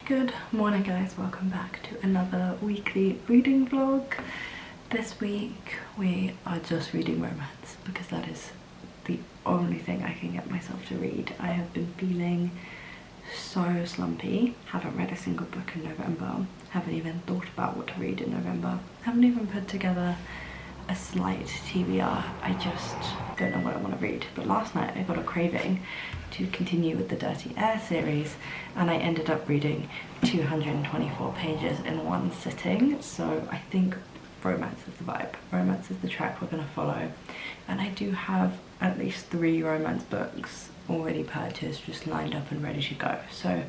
Good morning guys, welcome back to another weekly reading vlog. This week we are just reading romance because that is the only thing I can get myself to read. I have been feeling so slumpy, haven't read a single book in November, haven't even thought about what to read in November, haven't even put together a slight TBR. I just don't know what I want to read. But last night I got a craving to continue with the Dirty Air series and I ended up reading 224 pages in one sitting. So I think romance is the vibe. Romance is the track we're going to follow. And I do have at least 3 romance books already purchased, just lined up and ready to go. So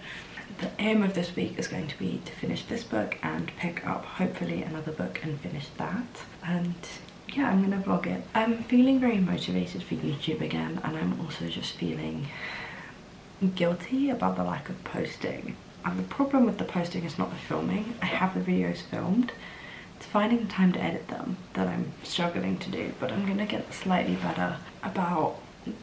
the aim of this week is going to be to finish this book and pick up hopefully another book and finish that. And yeah, I'm gonna vlog it. I'm feeling very motivated for YouTube again, and I'm also just feeling guilty about the lack of posting. The problem with the posting is not the filming. I have the videos filmed. It's finding the time to edit them that I'm struggling to do, but I'm gonna get slightly better about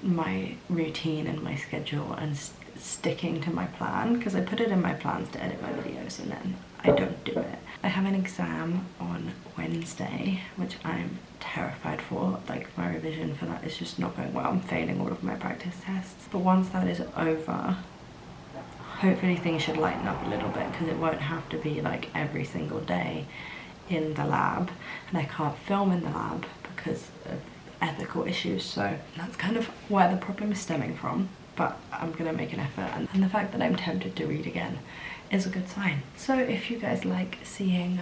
my routine and my schedule and sticking to my plan, because I put it in my plans to edit my videos and then I don't do it. I have an exam on Wednesday, which I'm terrified for. Like, my revision for that is just not going well. I'm failing all of my practice tests. But once that is over, hopefully things should lighten up a little bit, because it won't have to be like every single day in the lab, and I can't film in the lab because of ethical issues. So that's kind of where the problem is stemming from, but I'm gonna make an effort, and the fact that I'm tempted to read again is a good sign. So if you guys like seeing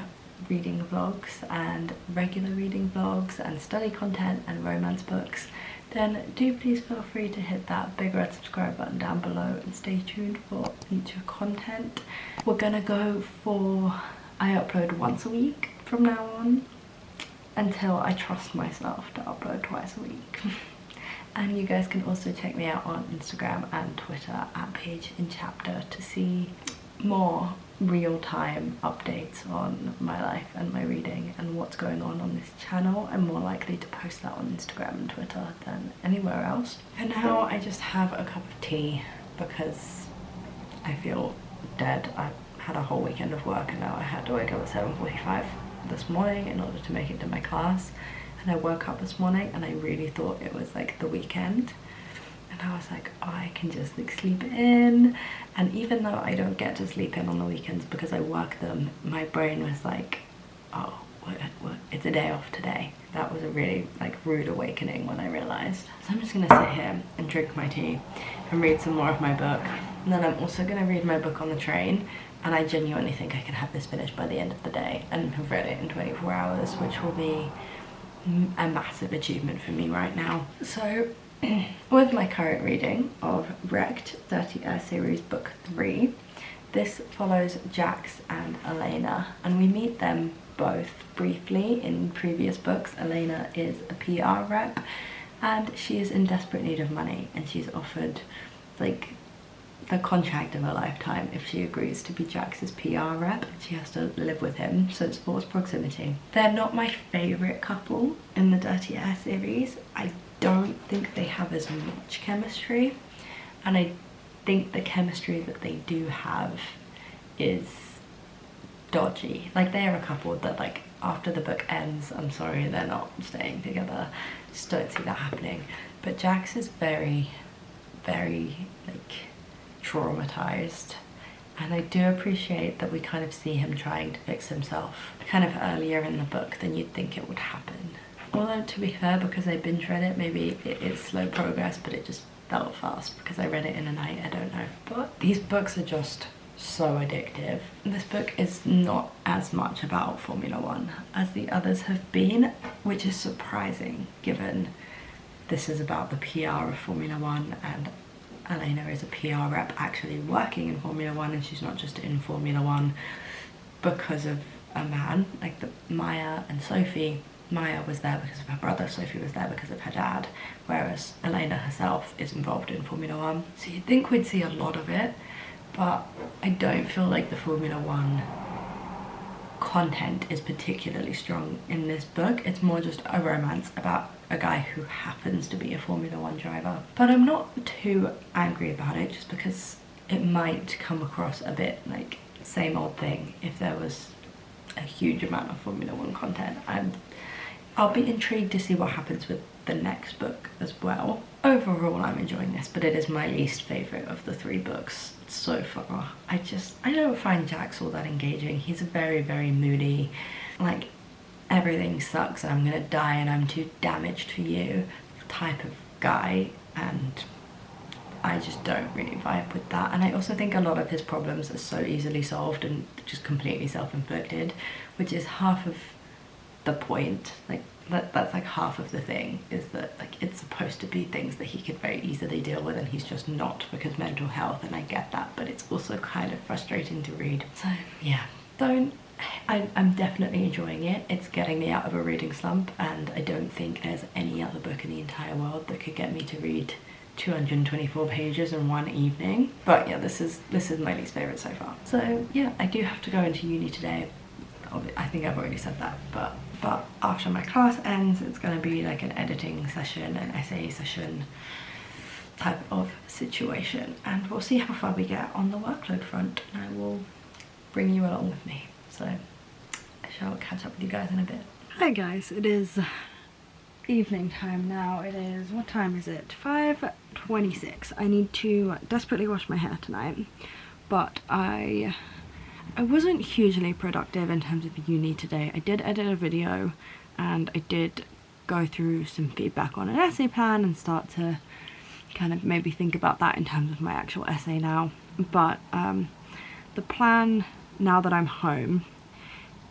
reading vlogs and regular reading vlogs and study content and romance books, then do please feel free to hit that big red subscribe button down below and stay tuned for future content. We're gonna go for, I upload once a week from now on until I trust myself to upload twice a week. And you guys can also check me out on Instagram and Twitter at Page in Chapter to see more real-time updates on my life and my reading and what's going on this channel. I'm more likely to post that on Instagram and Twitter than anywhere else. For now, I just have a cup of tea because I feel dead. I had a whole weekend of work and now I had to wake up at 7:45 this morning in order to make it to my class. And I woke up this morning and I really thought it was like the weekend. And I was like, oh, I can just like sleep in. And even though I don't get to sleep in on the weekends because I work them, my brain was like, oh, what, it's a day off today. That was a really like rude awakening when I realized. So I'm just gonna sit here and drink my tea and read some more of my book. And then I'm also gonna read my book on the train. And I genuinely think I can have this finished by the end of the day and have read it in 24 hours, which will be a massive achievement for me right now. So with my current reading of Wrecked Dirty Air series book 3, this follows Jax and Elena, and we meet them both briefly in previous books. Elena is a PR rep and she is in desperate need of money, and she's offered like the contract of a lifetime if she agrees to be Jax's PR rep, and she has to live with him, so it's forced proximity. They're not my favourite couple in the Dirty Air series. I don't think they have as much chemistry, and I think the chemistry that they do have is dodgy. Like, they are a couple that like after the book ends, I'm sorry, they're not staying together. Just don't see that happening. But Jax is very like traumatized, and I do appreciate that we kind of see him trying to fix himself kind of earlier in the book than you'd think it would happen. Although, to be fair, because I binge read it, maybe it is slow progress, but it just felt fast because I read it in a night. I don't know, but these books are just so addictive. This book is not as much about Formula One as the others have been, which is surprising given this is about the PR of Formula One, and Elena is a PR rep actually working in Formula One, and she's not just in Formula One because of a man. Like Maya and Sophie, Maya was there because of her brother, Sophie was there because of her dad, whereas Elena herself is involved in Formula One. So you'd think we'd see a lot of it, but I don't feel like the Formula One content is particularly strong in this book. It's more just a romance about a guy who happens to be a Formula One driver. But I'm not too angry about it, just because it might come across a bit like same old thing if there was a huge amount of Formula 1 content. And I'll be intrigued to see what happens with the next book as well. Overall, I'm enjoying this, but it is my least favourite of the 3 books so far. I don't find Jax all that engaging. He's a very, very moody, like, everything sucks and I'm gonna die and I'm too damaged for you type of guy, and I just don't really vibe with that. And I also think a lot of his problems are so easily solved and just completely self-inflicted, which is half of the point. Like, that's like half of the thing, is that like it's supposed to be things that he could very easily deal with and he's just not, because mental health, and I get that, but it's also kind of frustrating to read. So yeah, I'm definitely enjoying it. It's getting me out of a reading slump, and I don't think there's any other book in the entire world that could get me to read 224 pages in one evening. But yeah, this is my least favourite so far. So yeah, I do have to go into uni today. I think I've already said that, but after my class ends, it's going to be like an editing session, an essay session type of situation, and we'll see how far we get on the workload front, and I will bring you along with me. So I shall catch up with you guys in a bit. Hi guys, it is evening time now. It is, what time is it? 5:26. I need to desperately wash my hair tonight, but I wasn't hugely productive in terms of uni today. I did edit a video and I did go through some feedback on an essay plan and start to kind of maybe think about that in terms of my actual essay now. But the plan, now that I'm home,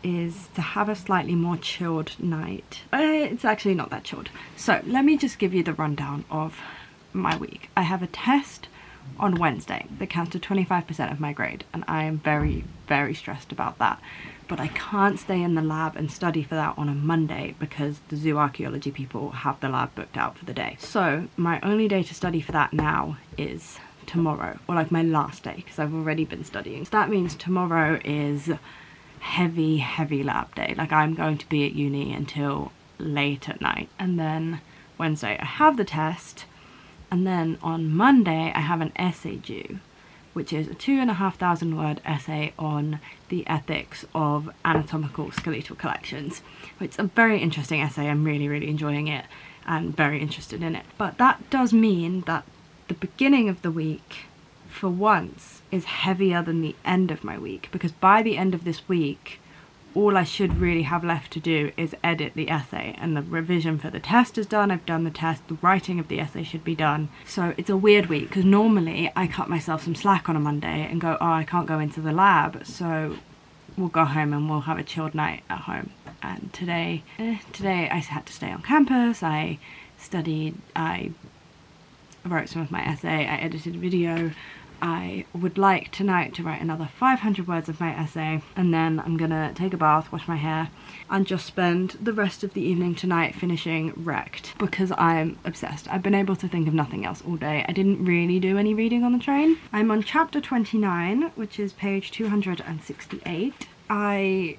is to have a slightly more chilled night. It's actually not that chilled. So let me just give you the rundown of my week. I have a test on Wednesday that counts to 25% of my grade, and I am very, very stressed about that. But I can't stay in the lab and study for that on a Monday because the zoo archaeology people have the lab booked out for the day. So my only day to study for that now is tomorrow, or like my last day, because I've already been studying. So that means tomorrow is heavy lab day. Like, I'm going to be at uni until late at night, and then Wednesday I have the test, and then on Monday I have an essay due, which is a 2,500 word essay on the ethics of anatomical skeletal collections. It's a very interesting essay. I'm really enjoying it and very interested in it. But that does mean that the beginning of the week, for once, is heavier than the end of my week, because by the end of this week, all I should really have left to do is edit the essay, and the revision for the test is done. I've done the test, the writing of the essay should be done. So it's a weird week, because normally I cut myself some slack on a Monday and go, oh, I can't go into the lab, so we'll go home and we'll have a chilled night at home. And today I had to stay on campus. I studied, I wrote some of my essay, I edited a video. I would like tonight to write another 500 words of my essay, and then I'm gonna take a bath, wash my hair, and just spend the rest of the evening tonight finishing Wrecked, because I'm obsessed. I've been able to think of nothing else all day. I didn't really do any reading on the train. I'm on chapter 29, which is page 268. I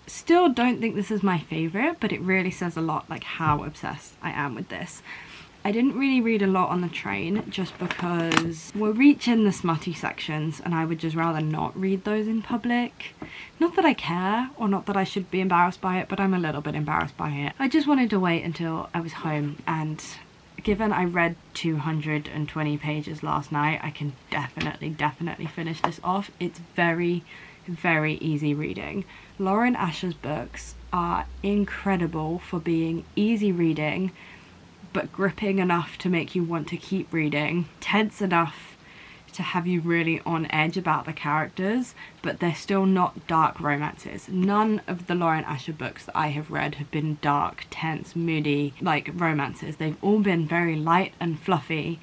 still don't think this is my favourite, but it really says a lot, like, how obsessed I am with this. I didn't really read a lot on the train just because we're reaching the smutty sections and I would just rather not read those in public. Not that I care, or not that I should be embarrassed by it, but I'm a little bit embarrassed by it. I just wanted to wait until I was home, and given I read 220 pages last night, I can definitely finish this off. It's very easy reading. Lauren Asher's books are incredible for being easy reading, but gripping enough to make you want to keep reading, tense enough to have you really on edge about the characters, but they're still not dark romances. None of the Lauren Asher books that I have read have been dark, tense, moody, like, romances. They've all been very light and fluffy,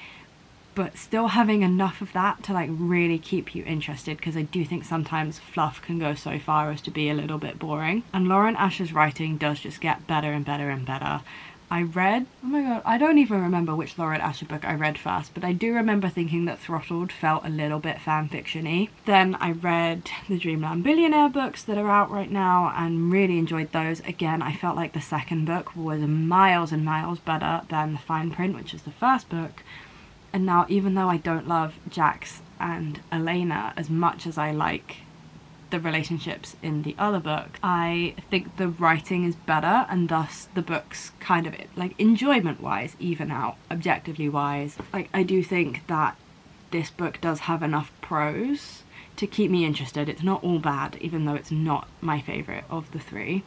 but still having enough of that to, like, really keep you interested, because I do think sometimes fluff can go so far as to be a little bit boring. And Lauren Asher's writing does just get better and better. I read, oh my god, I don't even remember which Lauren Asher book I read first, but I do remember thinking that Throttled felt a little bit fanfiction-y. Then I read the Dreamland Billionaire books that are out right now and really enjoyed those. Again, I felt like the second book was miles and miles better than The Fine Print, which is the first book. And now, even though I don't love Jax and Elena as much as I like the relationships in the other book. I think the writing is better, and thus the books kind of, like, enjoyment wise even out, objectively wise. Like, I do think that this book does have enough prose to keep me interested. It's not all bad, even though it's not my favourite of the three.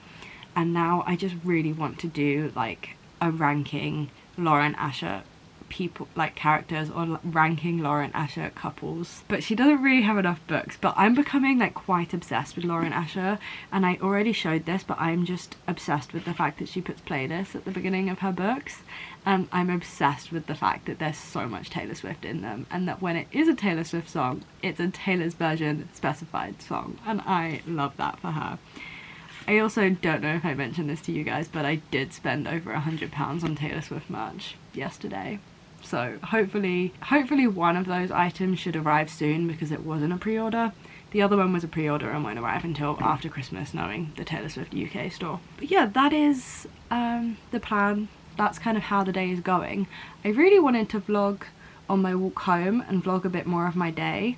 And now I just really want to do like a ranking Lauren Asher people, like characters, or ranking Lauren Asher couples. But she doesn't really have enough books. But I'm becoming like quite obsessed with Lauren Asher, and I already showed this, but I'm just obsessed with the fact that she puts playlists at the beginning of her books. And I'm obsessed with the fact that there's so much Taylor Swift in them, and that when it is a Taylor Swift song, it's a Taylor's version specified song, and I love that for her. I also don't know if I mentioned this to you guys, but I did spend over £100 on Taylor Swift merch yesterday. So hopefully one of those items should arrive soon, because it wasn't a pre-order. The other one was a pre-order and won't arrive until after Christmas, knowing the Taylor Swift UK store. But yeah, that is the plan. That's kind of how the day is going. I really wanted to vlog on my walk home and vlog a bit more of my day,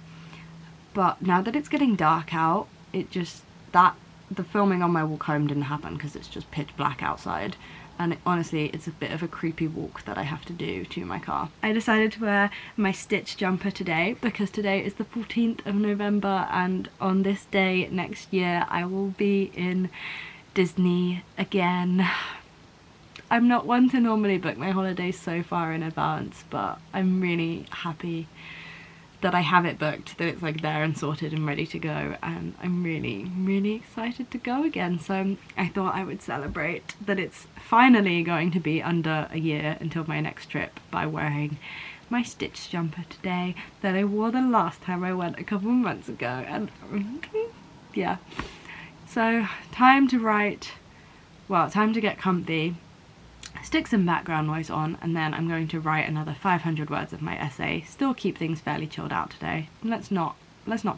but now that it's getting dark out, the filming on my walk home didn't happen because it's just pitch black outside, and honestly it's a bit of a creepy walk that I have to do to my car. I decided to wear my Stitch jumper today because today is the 14th of November, and on this day next year I will be in Disney again. I'm not one to normally book my holidays so far in advance, but I'm really happy that I have it booked, that it's like there and sorted and ready to go, and I'm really excited to go again. So I thought I would celebrate that it's finally going to be under a year until my next trip by wearing my Stitch jumper today that I wore the last time I went a couple of months ago, and yeah. So time to write, well, time to get comfy, stick some background noise on, and then I'm going to write another 500 words of my essay. Still keep things fairly chilled out today. Let's not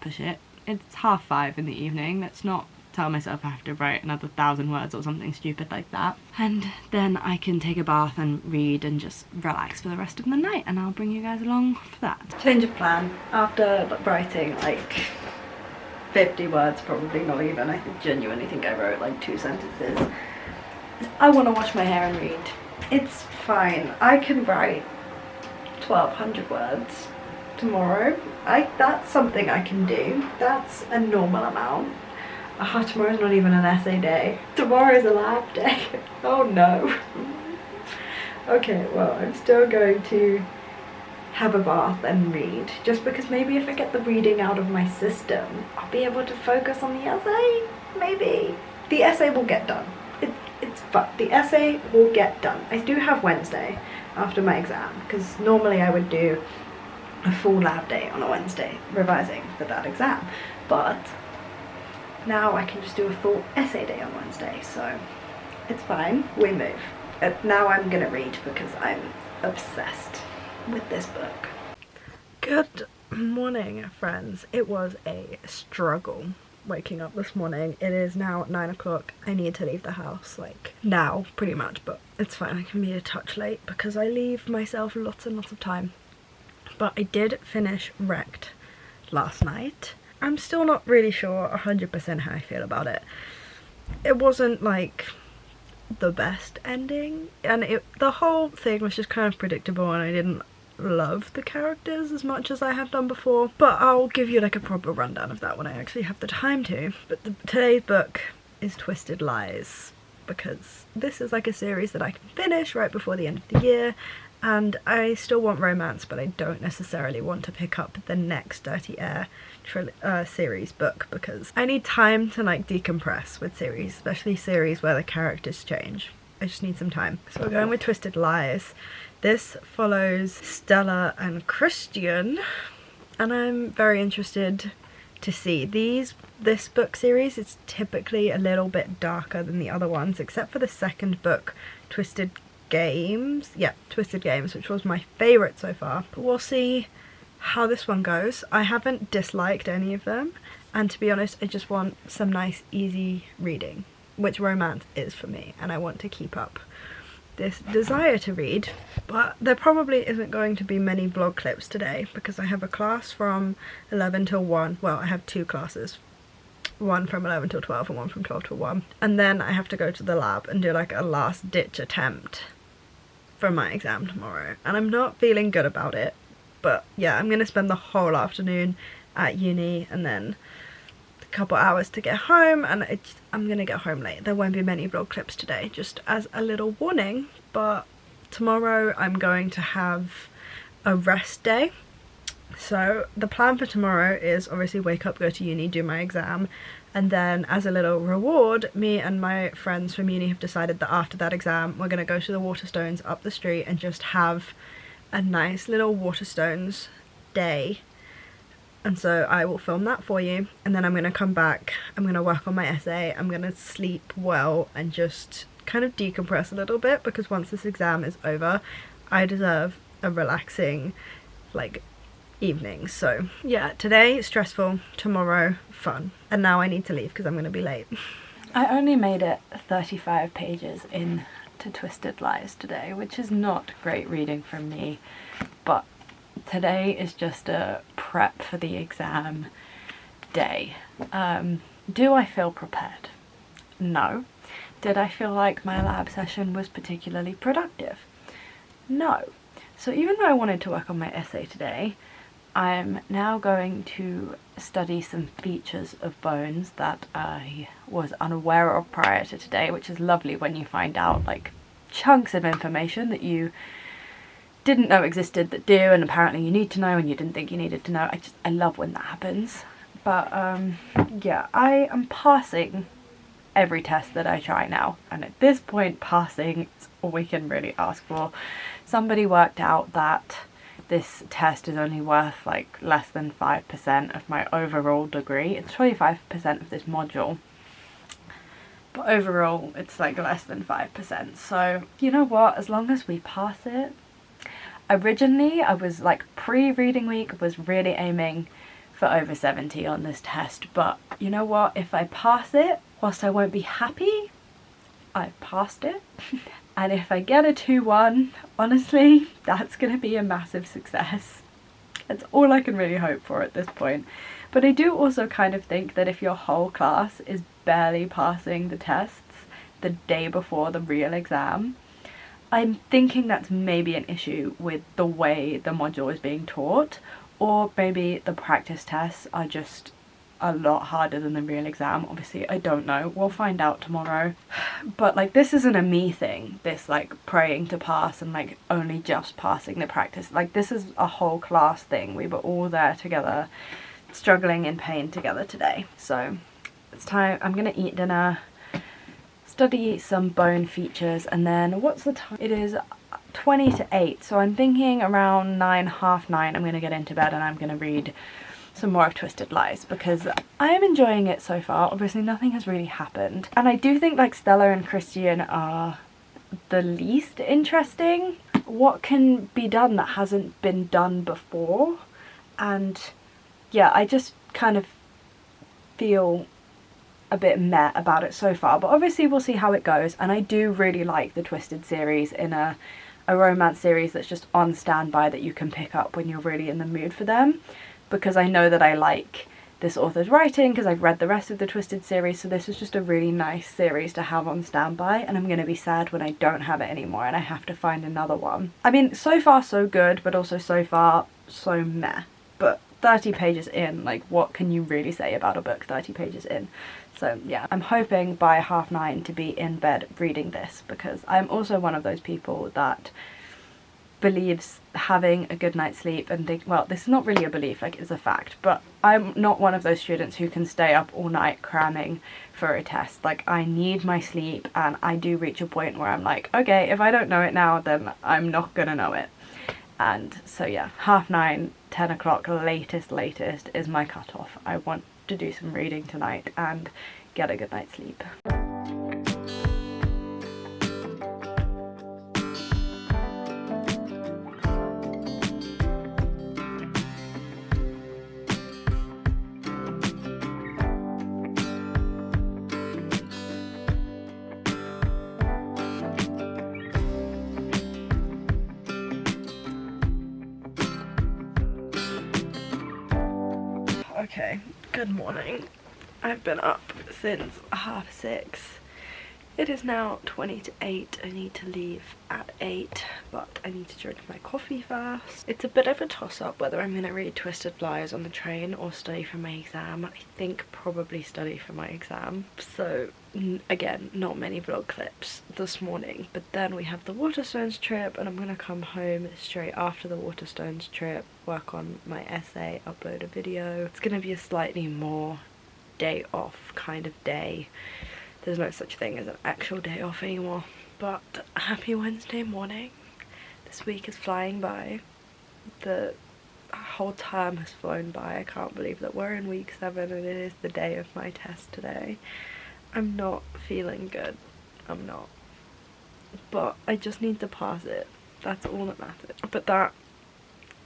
push it. It's 5:30 in the evening. Let's not tell myself I have to write another 1,000 words or something stupid like that. And then I can take a bath and read and just relax for the rest of the night, and I'll bring you guys along for that. Change of plan. After writing like 50 words, probably not even, I genuinely think I wrote like 2 sentences. I want to wash my hair and read. It's fine. I can write 1,200 words tomorrow. That's something I can do. That's a normal amount. Tomorrow's not even an essay day. Tomorrow's a lab day. Oh no. Okay, well, I'm still going to have a bath and read, just because maybe if I get the reading out of my system, I'll be able to focus on the essay. Maybe. The essay will get done. It's fun. The essay will get done. I do have Wednesday after my exam, because normally I would do a full lab day on a Wednesday revising for that exam, but now I can just do a full essay day on Wednesday, so it's fine. We move. Now I'm gonna read because I'm obsessed with this book. Good morning, friends. It was a struggle waking up this morning. It is now 9 o'clock. I need to leave the house like now, pretty much, but it's fine. I can be a touch late because I leave myself lots and lots of time. But I did finish Wrecked last night. I'm still not really sure 100% how I feel about it. It wasn't like the best ending, and the whole thing was just kind of predictable, and I didn't love the characters as much as I have done before, but I'll give you like a proper rundown of that when I actually have the time to. But today's book is Twisted Lies, because this is like a series that I can finish right before the end of the year, and I still want romance, but I don't necessarily want to pick up the next Dirty Air series book, because I need time to like decompress with series, especially series where the characters change. I just need some time. So we're going with Twisted Lies. This follows Stella and Christian, and I'm very interested to see this book series. It's typically a little bit darker than the other ones, except for the second book, Twisted Games. Yeah, Twisted Games, which was my favourite so far. But we'll see how this one goes. I haven't disliked any of them, and to be honest, I just want some nice easy reading, which romance is for me, and I want to keep up this desire to read. But there probably isn't going to be many vlog clips today because I have a class from 11 till 1. Well, I have 2 classes one from 11 till 12 and one from 12 till 1. And then I have to go to the lab and do like a last ditch attempt for my exam tomorrow. And I'm not feeling good about it. But yeah, I'm going to spend the whole afternoon at uni and then a couple hours to get home, and I'm going to get home late. There won't be many vlog clips today, just as a little warning. But tomorrow I'm going to have a rest day. So the plan for tomorrow is obviously wake up, go to uni, do my exam, and then as a little reward, me and my friends from uni have decided that after that exam we're going to go to the Waterstones up the street and just have a nice little Waterstones day. And so I will film that for you, and then I'm going to come back, I'm going to work on my essay, I'm going to sleep well and just kind of decompress a little bit, because once this exam is over I deserve a relaxing like evening. So yeah, today stressful, tomorrow fun, and now I need to leave because I'm going to be late. I only made it 35 pages in to Twisted Lies today, which is not great reading from me, but today is just a prep for the exam day. Do I feel prepared? No. Did I feel like my lab session was particularly productive? No. So even though I wanted to work on my essay today, I'm now going to study some features of bones that I was unaware of prior to today, which is lovely when you find out like chunks of information that you didn't know existed that do, and apparently you need to know and you didn't think you needed to know. I love when that happens. But yeah, I am passing every test that I try now, and at this point passing is all we can really ask for. Somebody worked out that this test is only worth like less than 5% of my overall degree. It's 25% of this module, but overall it's like less than 5%. So you know what, as long as we pass it. Originally I was like, pre-reading week was really aiming for over 70 on this test, but you know what, if I pass it, whilst I won't be happy, I've passed it. And if I get a 2-1, honestly, that's going to be a massive success. That's all I can really hope for at this point. But I do also kind of think that if your whole class is barely passing the tests the day before the real exam, I'm thinking that's maybe an issue with the way the module is being taught, or maybe the practice tests are just a lot harder than the real exam. Obviously I don't know, we'll find out tomorrow. But like, this isn't a me thing, this like praying to pass and like only just passing the practice. Like, this is a whole class thing. We were all there together, struggling in pain together today. So it's time. I'm gonna eat dinner, study some bone features, and then what's the time? It is 20 to 8, so I'm thinking around 9, half 9 I'm gonna get into bed and I'm gonna read some more of Twisted Lies, because I am enjoying it so far. Obviously nothing has really happened, and I do think like Stella and Christian are the least interesting. What can be done that hasn't been done before? And yeah, I just kind of feel a bit meh about it so far, but obviously we'll see how it goes. And I do really like the Twisted series, in a romance series that's just on standby that you can pick up when you're really in the mood for them, because I know that I like this author's writing because I've read the rest of the Twisted series. So this was just a really nice series to have on standby, and I'm going to be sad when I don't have it anymore and I have to find another one. I mean, so far so good, but also so far so meh. But 30 pages in, like, what can you really say about a book 30 pages in? So yeah, I'm hoping by half 9 to be in bed reading this, because I'm also one of those people that believes having a good night's sleep and think, well, this is not really a belief, like, it's a fact, but I'm not one of those students who can stay up all night cramming for a test. Like, I need my sleep, and I do reach a point where I'm like, okay, if I don't know it now, then I'm not gonna know it. And so yeah, half 9, 10 o'clock latest is my cutoff. I want to do some reading tonight and get a good night's sleep. Okay, good morning. I've been up since 6:30. It is now 20 to 8. I need to leave at 8, but I need to drink my coffee first. It's a bit of a toss-up whether I'm going to read Twisted Flyers on the train or study for my exam. I think probably study for my exam. So again, not many vlog clips this morning, but then we have the Waterstones trip and I'm going to come home straight after the Waterstones trip, work on my essay, upload a video. It's going to be a slightly more day off kind of day. There's no such thing as an actual day off anymore. But happy Wednesday morning. This week is flying by. The whole term has flown by. I can't believe that we're in week 7 and it is the day of my test today. I'm not feeling good. I'm not. But I just need to pass it. That's all that matters. But that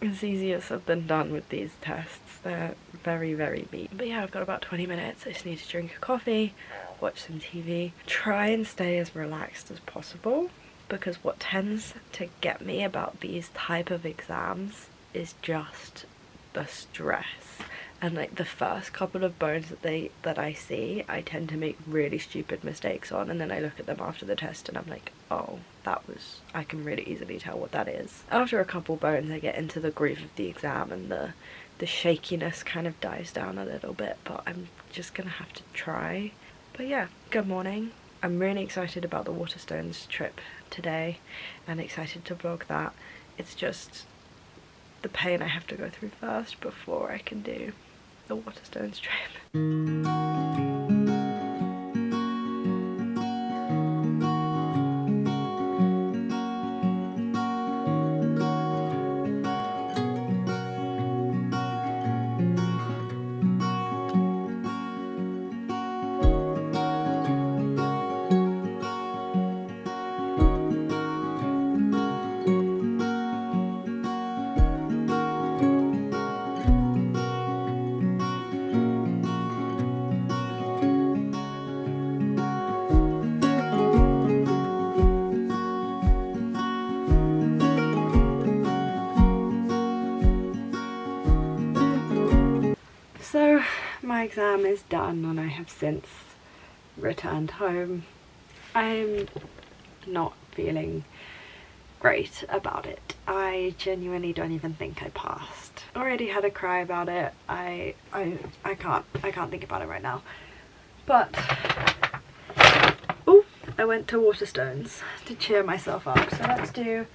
is easier said than done with these tests. They're very, very mean. But yeah, I've got about 20 minutes. I just need to drink a coffee, watch some TV, try and stay as relaxed as possible, because what tends to get me about these type of exams is just the stress. And like the first couple of bones that I see, I tend to make really stupid mistakes on, and then I look at them after the test and I'm like, oh, I can really easily tell what that is. After a couple bones I get into the groove of the exam and the shakiness kind of dies down a little bit, but I'm just gonna have to try. But yeah, good morning. I'm really excited about the Waterstones trip today and excited to vlog that. It's just the pain I have to go through first before I can do the Waterstones trip. So my exam is done and I have since returned home. I'm not feeling great about it. I genuinely don't even think I passed. Already had a cry about it. I can't think about it right now. But oh, I went to Waterstones to cheer myself up. So let's do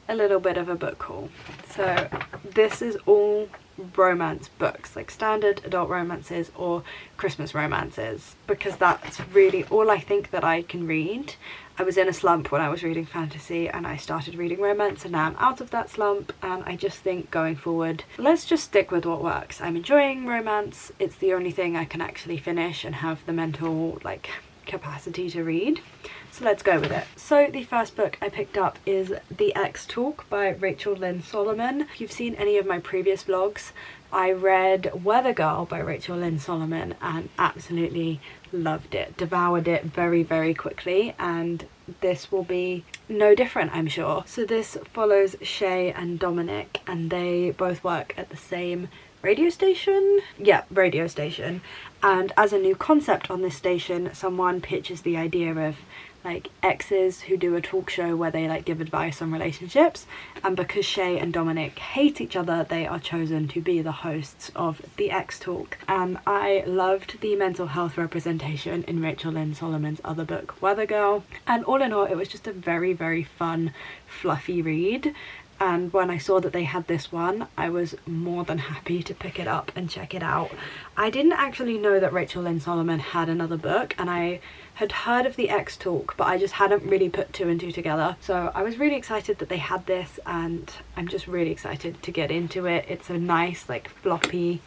a little bit of a book haul. So this is all romance books, like standard adult romances or Christmas romances, because that's really all I think that I can read. I was in a slump when I was reading fantasy and I started reading romance, and now I'm out of that slump, and I just think going forward, let's just stick with what works. I'm enjoying romance. It's the only thing I can actually finish and have the mental like capacity to read. So let's go with it. So the first book I picked up is The Ex Talk by Rachel Lynn Solomon. If you've seen any of my previous vlogs, I read Weather Girl by Rachel Lynn Solomon and absolutely loved it, devoured it very, very quickly, and this will be no different, I'm sure. So this follows Shay and Dominic, and they both work at the same radio station? Yeah, radio station. And as a new concept on this station, someone pitches the idea of like exes who do a talk show where they like give advice on relationships, and because Shay and Dominic hate each other, they are chosen to be the hosts of The Ex Talk. And I loved the mental health representation in Rachel Lynn Solomon's other book, Weather Girl, and all in all it was just a very, very fun, fluffy read. And when I saw that they had this one, I was more than happy to pick it up and check it out. I didn't actually know that Rachel Lynn Solomon had another book, and I had heard of The Ex Talk, but I just hadn't really put 2 and 2 together. So I was really excited that they had this, and I'm just really excited to get into it. It's a nice like floppy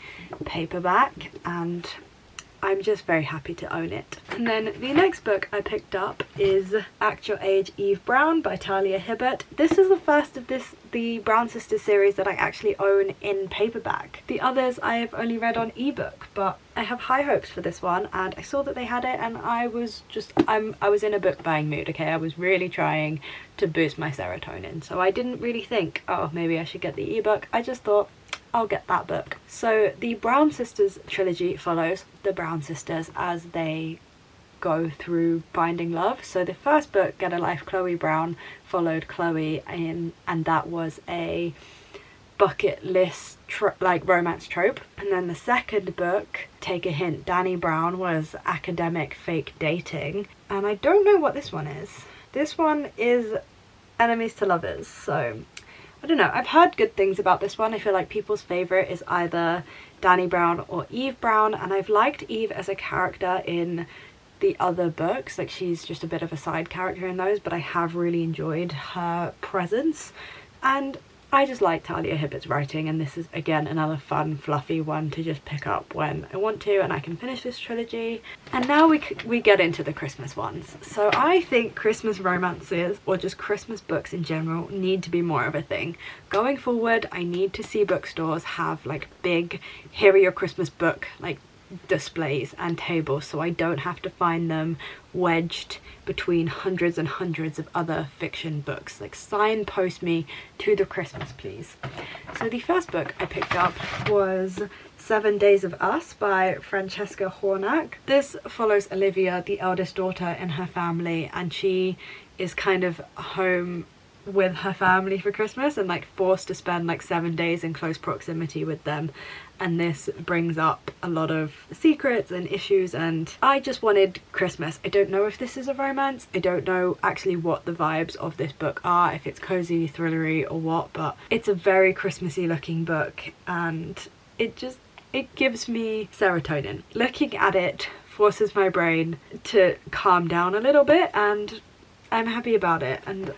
paperback, and I'm just very happy to own it. And then the next book I picked up is Act Your Age, Eve Brown by Talia Hibbert. This is the first of the Brown Sisters series that I actually own in paperback. The others I have only read on ebook, but I have high hopes for this one, and I saw that they had it and I was in a book buying mood, okay? I was really trying to boost my serotonin, so I didn't really think, oh, maybe I should get the ebook. I just thought, I'll get that book. So the Brown Sisters trilogy follows the Brown sisters as they go through finding love. So the first book, Get a Life, Chloe Brown, followed Chloe in, and that was a bucket list like romance trope. And then the second book, Take a Hint, Dani Brown, was academic fake dating. And I don't know what this one is. This one is enemies to lovers. So I don't know, I've heard good things about this one. I feel like people's favourite is either Dani Brown or Eve Brown, and I've liked Eve as a character in the other books. Like, she's just a bit of a side character in those, but I have really enjoyed her presence. And I just like Talia Hibbert's writing, and this is again another fun fluffy one to just pick up when I want to, and I can finish this trilogy. And now we get into the Christmas ones. So I think Christmas romances, or just Christmas books in general, need to be more of a thing. Going forward, I need to see bookstores have like big here are your Christmas book like displays and tables, so I don't have to find them wedged between hundreds and hundreds of other fiction books. Like, signpost me to the Christmas, please. So the first book I picked up was 7 Days of Us by Francesca Hornack. This follows Olivia, the eldest daughter, and her family, and she is kind of home with her family for Christmas and like forced to spend like 7 days in close proximity with them, and this brings up a lot of secrets and issues, and I just wanted Christmas. I don't know if this is a romance, I don't know actually what the vibes of this book are, if it's cozy, thrillery or what, but it's a very Christmassy looking book, and it gives me serotonin. Looking at it forces my brain to calm down a little bit, and I'm happy about it, and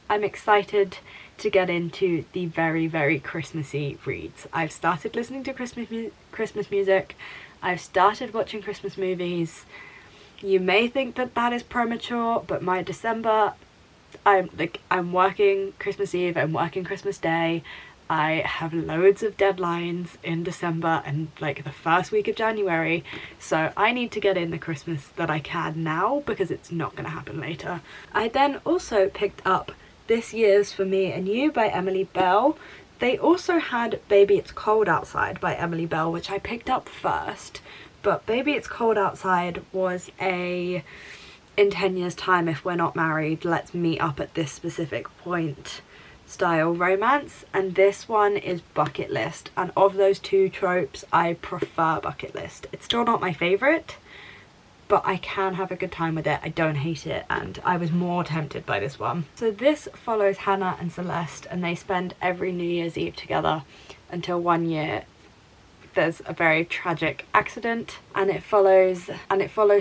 I'm excited to get into the very, very Christmassy reads. I've started listening to Christmas music, I've started watching Christmas movies. You may think that that is premature, but my December, I'm working Christmas Eve, I'm working Christmas Day, I have loads of deadlines in December and like the first week of January, so I need to get in the Christmas that I can now because it's not going to happen later. I then also picked up This Year's For Me and You by Emily Bell. They also had Baby It's Cold Outside by Emily Bell, which I picked up first, but Baby It's Cold Outside was a in 10 years time, if we're not married, let's meet up at this specific point style romance, and this one is bucket list, and of those two tropes I prefer bucket list. It's still not my favourite, but I can have a good time with it. I don't hate it, and I was more tempted by this one. So this follows Hannah and Celeste, and they spend every New Year's Eve together until one year there's a very tragic accident, and it follows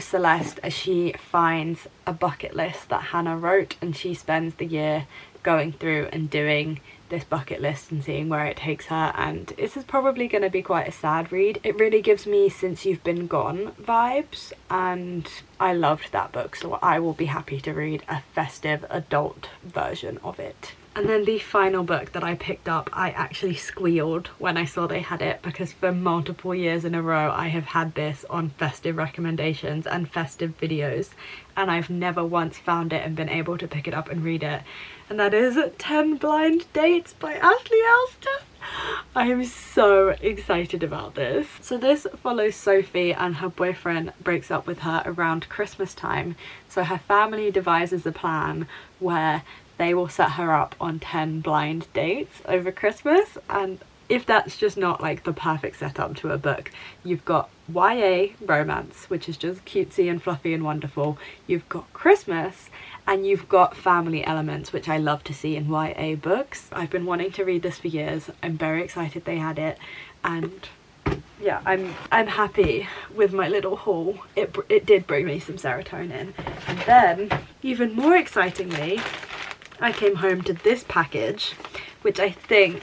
Celeste as she finds a bucket list that Hannah wrote, and she spends the year going through and doing this bucket list and seeing where it takes her, and this is probably going to be quite a sad read. It really gives me Since You've Been Gone vibes, and I loved that book, so I will be happy to read a festive adult version of it. And then the final book that I picked up, I actually squealed when I saw they had it, because for multiple years in a row I have had this on festive recommendations and festive videos, and I've never once found it and been able to pick it up and read it. And that is 10 Blind Dates by Ashley Elston. I am so excited about this. So this follows Sophie, and her boyfriend breaks up with her around Christmas time, so her family devises a plan where they will set her up on 10 blind dates over Christmas. And if that's just not like the perfect setup to a book, you've got YA romance, which is just cutesy and fluffy and wonderful, you've got Christmas, and you've got family elements, which I love to see in YA books. I've been wanting to read this for years. I'm very excited they had it, and yeah, I'm happy with my little haul. It did bring me some serotonin. And then, even more excitingly, I came home to this package, which I think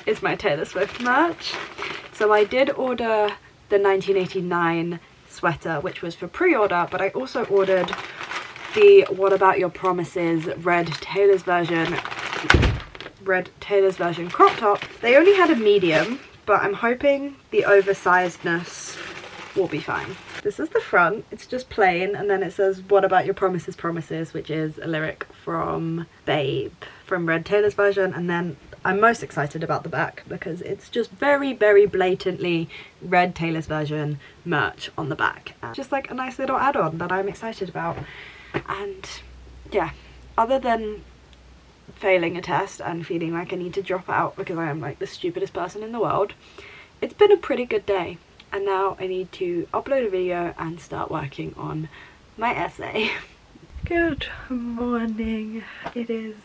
is my Taylor Swift merch. So I did order the 1989 sweater, which was for pre-order, but I also ordered the What About Your Promises Red Taylor's version crop top. They only had a medium, but I'm hoping the oversizedness will be fine. This is the front, it's just plain, and then it says What About Your Promises, which is a lyric from Babe, from Red Taylor's version, and then I'm most excited about the back because it's just very, very blatantly Red Taylor's Version merch on the back. And just like a nice little add-on that I'm excited about. And yeah, other than failing a test and feeling like I need to drop out because I am like the stupidest person in the world, it's been a pretty good day. And now I need to upload a video and start working on my essay. Good morning. It is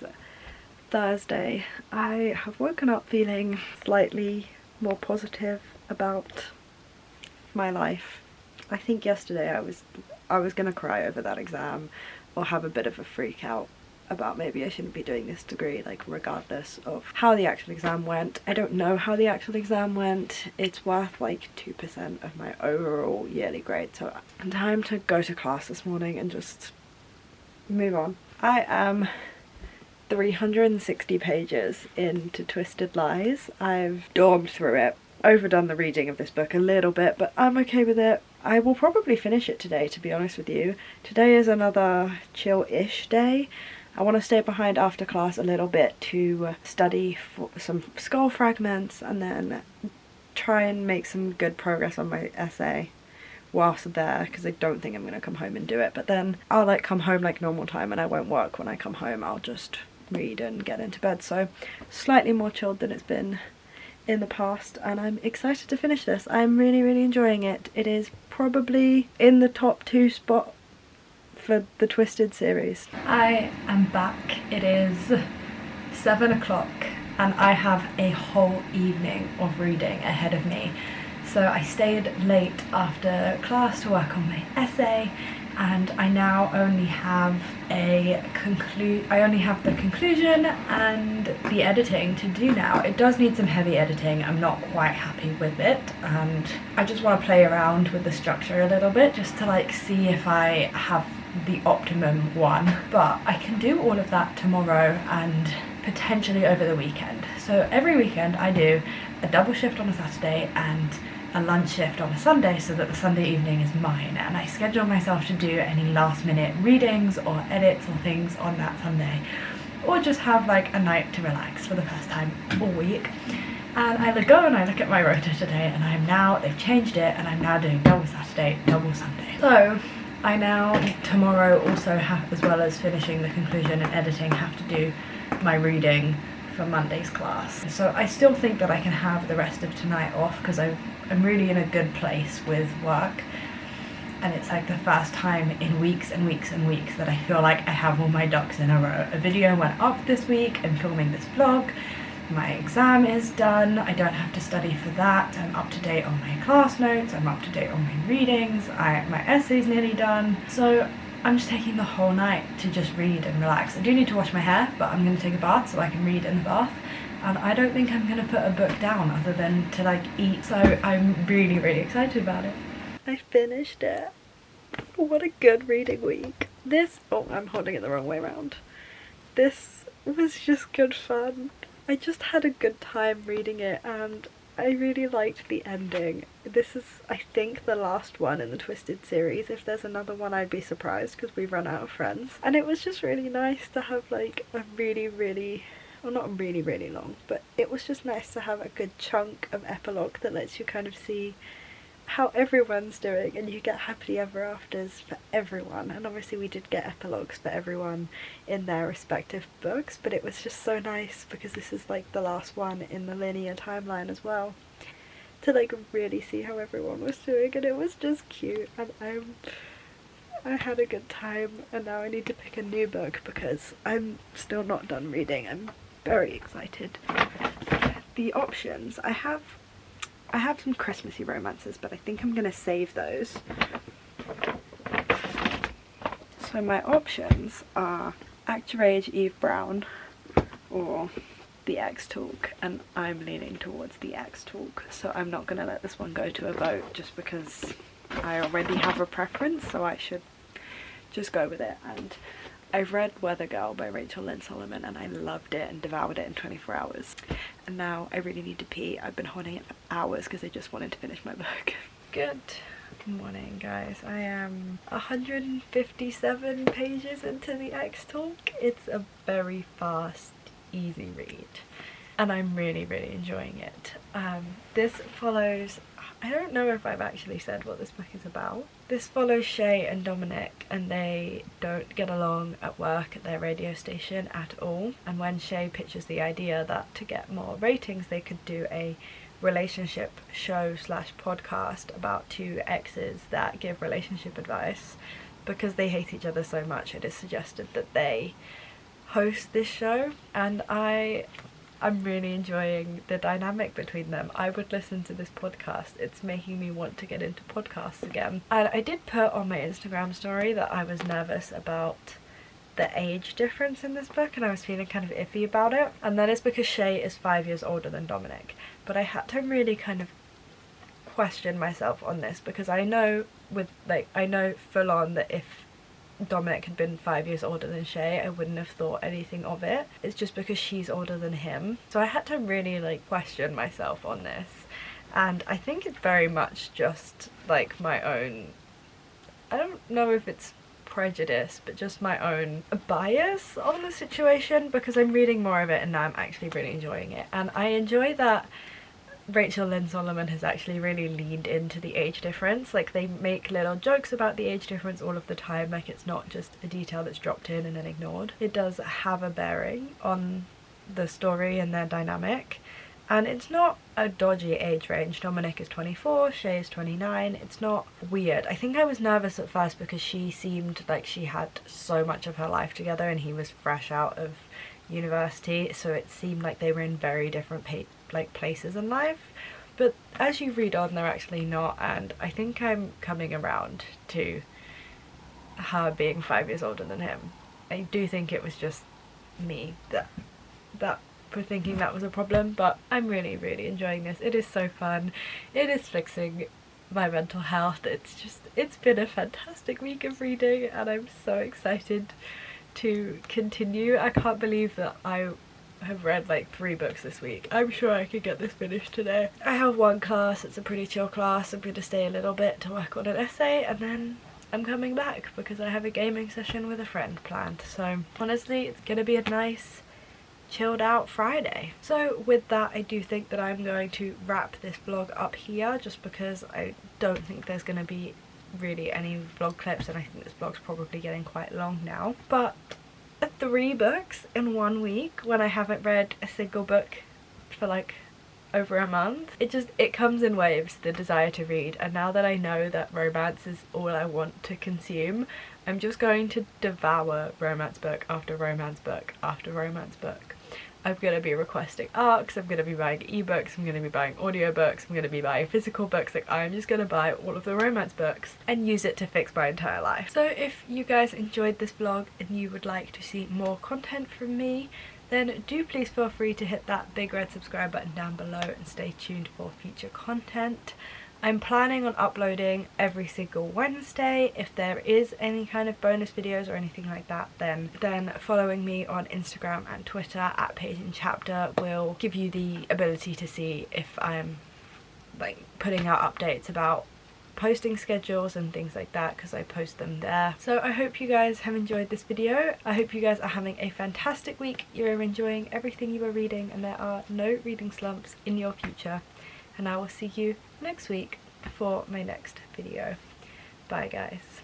Thursday. I have woken up feeling slightly more positive about my life. I think yesterday I was gonna cry over that exam or have a bit of a freak out about maybe I shouldn't be doing this degree, like regardless of how the actual exam went. I don't know how the actual exam went. It's worth like 2% of my overall yearly grade, so time to go to class this morning and just move on. I am 360 pages into Twisted Lies. I've dormed through it, overdone the reading of this book a little bit, but I'm okay with it. I will probably finish it today, to be honest with you. Today is another chill-ish day. I want to stay behind after class a little bit to study for some skull fragments and then try and make some good progress on my essay whilst there, because I don't think I'm going to come home and do it. But then I'll like come home like normal time and I won't work when I come home. I'll just read and get into bed. So slightly more chilled than it's been in the past, and I'm excited to finish this. I'm really, really enjoying it. It is probably in the top 2 spot for the Twisted series. I am back. It is 7 o'clock and I have a whole evening of reading ahead of me. So I stayed late after class to work on my essay, and I now only have the conclusion and the editing to do now. It does need some heavy editing. I'm not quite happy with it, and I just want to play around with the structure a little bit just to like see if I have the optimum one. But I can do all of that tomorrow and potentially over the weekend. So every weekend I do a double shift on a Saturday and a lunch shift on a Sunday, so that the Sunday evening is mine, and I schedule myself to do any last minute readings or edits or things on that Sunday, or just have like a night to relax for the first time all week. And I go and I look at my rota today, and they've changed it, and I'm now doing double Saturday, double Sunday. So I now tomorrow also have, as well as finishing the conclusion and editing, have to do my reading for Monday's class. So I still think that I can have the rest of tonight off because I'm really in a good place with work, and it's like the first time in weeks and weeks and weeks that I feel like I have all my ducks in a row. A video went up this week, I'm filming this vlog, my exam is done, I don't have to study for that, I'm up to date on my class notes, I'm up to date on my readings, my essay's nearly done. So I'm just taking the whole night to just read and relax. I do need to wash my hair, but I'm going to take a bath so I can read in the bath. And I don't think I'm going to put a book down other than to like eat. So I'm really, really excited about it. I finished it. What a good reading week. Oh, I'm holding it the wrong way around. This was just good fun. I just had a good time reading it, and I really liked the ending. This is, I think, the last one in the Twisted series. If there's another one, I'd be surprised because we've run out of friends. And it was just really nice to have like a really, really, well, not really, really long, but it was just nice to have a good chunk of epilogue that lets you kind of see how everyone's doing, and you get happily ever afters for everyone. And obviously we did get epilogues for everyone in their respective books, but it was just so nice because this is like the last one in the linear timeline as well, to like really see how everyone was doing. And it was just cute, and I had a good time, and now I need to pick a new book because I'm still not done reading. I'm very excited. The options I have some Christmassy romances, but I think I'm gonna save those. So my options are Act Your Age, Eve Brown, or The Ex Talk, and I'm leaning towards The Ex Talk, so I'm not gonna let this one go to a vote just because I already have a preference, so I should just go with it. And I've read Weather Girl by Rachel Lynn Solomon, and I loved it and devoured it in 24 hours. And now I really need to pee. I've been holding it for hours because I just wanted to finish my book. Good morning, guys. I am 157 pages into The Ex Talk. It's a very fast, easy read. and I'm really enjoying it. This follows, I don't know if I've actually said what this book is about. This follows Shay and Dominic, and they don't get along at work at their radio station at all. And when Shay pitches the idea that to get more ratings they could do a relationship show slash podcast about two exes that give relationship advice, because they hate each other so much, it is suggested that they host this show, and I'm really enjoying the dynamic between them. I would listen to this podcast. It's making me want to get into podcasts again. And I did put on my Instagram story that I was nervous about the age difference in this book, and I was feeling kind of iffy about it. And that is because Shay is 5 years older than Dominic. But I had to really kind of question myself on this, because I know full on that if Dominic had been 5 years older than Shay, I wouldn't have thought anything of it. It's just because she's older than him. So I had to really like question myself on this, and I think it's very much just like my own, I don't know if it's prejudice, but just my own bias on the situation, because I'm reading more of it and now I'm actually really enjoying it. And I enjoy that Rachel Lynn Solomon has actually really leaned into the age difference. Like, they make little jokes about the age difference all of the time, like it's not just a detail that's dropped in and then ignored. It does have a bearing on the story and their dynamic, and it's not a dodgy age range. Dominic is 24, Shay is 29. It's not weird. I think I was nervous at first because she seemed like she had so much of her life together and he was fresh out of university, so it seemed like they were in very different places in life. But as you read on, they're actually not, and I think I'm coming around to her being 5 years older than him. I do think it was just me that for thinking that was a problem, but I'm really enjoying this. It is so fun. It is fixing my mental health. It's been a fantastic week of reading, and I'm so excited to continue. I can't believe that I have read like 3 books this week. I'm sure I could get this finished today. I have one class, it's a pretty chill class. I'm going to stay a little bit to work on an essay, and then I'm coming back because I have a gaming session with a friend planned. So honestly, it's going to be a nice chilled out Friday. So with that, I do think that I'm going to wrap this vlog up here, just because I don't think there's going to be really any vlog clips, and I think this vlog's probably getting quite long now. But 3 books in 1 week when I haven't read a single book for like over a month, it comes in waves, the desire to read. And now that I know that romance is all I want to consume, I'm just going to devour romance book after romance book after romance book. I'm going to be requesting ARCs, I'm going to be buying ebooks, I'm going to be buying audiobooks, I'm going to be buying physical books. Like, I'm just going to buy all of the romance books and use it to fix my entire life. So if you guys enjoyed this vlog and you would like to see more content from me, then do please feel free to hit that big red subscribe button down below and stay tuned for future content. I'm planning on uploading every single Wednesday. If there is any kind of bonus videos or anything like that, then following me on Instagram and Twitter at Page and Chapter will give you the ability to see if I'm like putting out updates about posting schedules and things like that, because I post them there. So I hope you guys have enjoyed this video. I hope you guys are having a fantastic week. You're enjoying everything you are reading, and there are no reading slumps in your future. And I will see you next week for my next video. Bye guys.